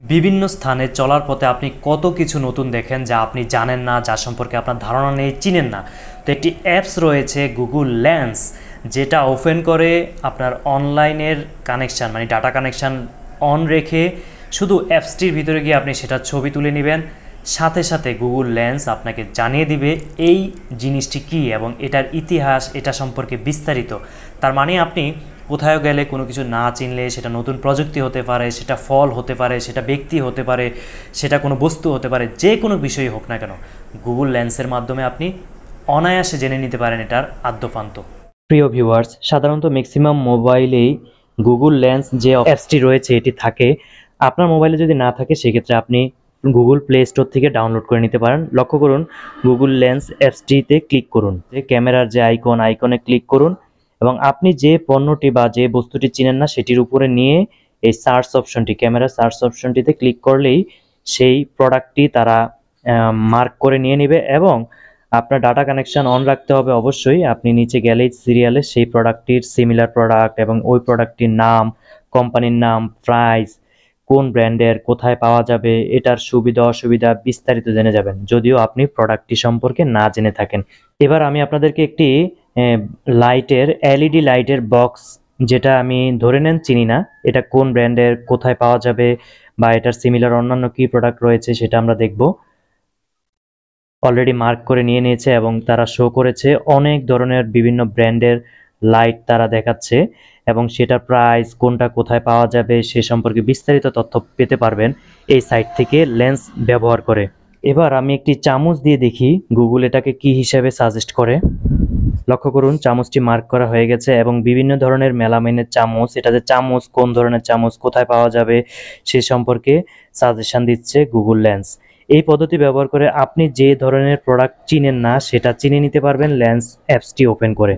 বিভিন্ন স্থানে চলার পথে আপনি কত কিছু নতুন দেখেন যা আপনি জানেন না, যা সম্পর্কে আপনার ধারণা নেই, চিনেন না। তো একটি অ্যাপস রয়েছে গুগল লেন্স, যেটা ওপেন করে আপনার অনলাইনের কানেকশান মানে ডাটা কানেকশান অন রেখে শুধু অ্যাপসটির ভিতরে গিয়ে আপনি সেটা ছবি তুলে নেবেন। সাথে সাথে গুগল লেন্স আপনাকে জানিয়ে দিবে এই জিনিসটি কী এবং এটার ইতিহাস, এটা সম্পর্কে বিস্তারিত। তার মানে আপনি কোথাও গেলে কোনো কিছু না চিনলে, সেটা নতুন প্রযুক্তি হতে পারে, সেটা ফল হতে পারে, সেটা ব্যক্তি হতে পারে, সেটা কোনো বস্তু হতে পারে, যে কোনো বিষয়ই হোক না কেন, গুগল লেন্সের মাধ্যমে আপনি অনায়াসে জেনে নিতে পারেন এটার আদ্যোপান্ত। প্রিয় ভিউয়ার্স, সাধারণত ম্যাক্সিমাম মোবাইলেই গুগল লেন্স যে অ্যাপসটি রয়েছে এটি থাকে। আপনার মোবাইলে যদি না থাকে সেক্ষেত্রে আপনি গুগল প্লে স্টোর থেকে ডাউনলোড করে নিতে পারেন। লক্ষ্য করুন, গুগল লেন্স অ্যাপসটিতে ক্লিক করুন, যে ক্যামেরার যে আইকনে ক্লিক করুন এবং আপনি যে পণ্যটি বা যে বস্তুটি চিনেন না সেটির উপরে নিয়ে এই সার্চ অপশনটি, ক্যামেরা সার্চ অপশনটিতে ক্লিক করলেই সেই প্রোডাক্টটি তারা মার্ক করে নিয়ে নেবে এবং আপনার ডাটা কানেকশন অন রাখতে হবে অবশ্যই। আপনি নিচে গেলেই সিরিয়ালে সেই প্রোডাক্টটির সিমিলার প্রোডাক্ট এবং ওই প্রোডাক্টটির নাম, কোম্পানির নাম, প্রাইস, কোন ব্র্যান্ডের, কোথায় পাওয়া যাবে, এটার সুবিধা অসুবিধা বিস্তারিত জেনে যাবেন, যদিও আপনি প্রোডাক্টটি সম্পর্কে না জেনে থাকেন। এবার আমি আপনাদেরকে একটি লাইটের এলইডি লাইটের বক্স, যেটা আমি ধরে নেন চিনি না, এটা কোন ব্র্যান্ডের, কোথায় পাওয়া যাবে বা এটার সিমিলার অন্যান্য কি প্রোডাক্ট রয়েছে সেটা আমরা দেখব। অলরেডি মার্ক করে নিয়ে নিয়েছে এবং তারা শো করেছে অনেক ধরনের বিভিন্ন ব্র্যান্ডের লাইট তারা দেখাচ্ছে এবং সেটার প্রাইস, কোনটা কোথায় পাওয়া যাবে সে সম্পর্কে বিস্তারিত তথ্য পেতে পারবেন এই সাইট থেকে লেন্স ব্যবহার করে। এবার আমি একটি চামচ দিয়ে দেখি গুগল এটাকে কি হিসাবে সাজেস্ট করে। লক্ষ্য করুন, চামচটি মার্ক করা হয়ে গেছে এবং বিভিন্ন ধরনের মেলামাইনের চামচ, এটাতে চামচ, কোন ধরনের চামচ, কোথায় পাওয়া যাবে সে সম্পর্কে সাজেশন দিচ্ছে গুগল লেন্স। এই পদ্ধতি ব্যবহার করে আপনি যে ধরনের প্রোডাক্ট চিনেন না সেটা চিনে নিতে পারবেন লেন্স অ্যাপসটি ওপেন করে।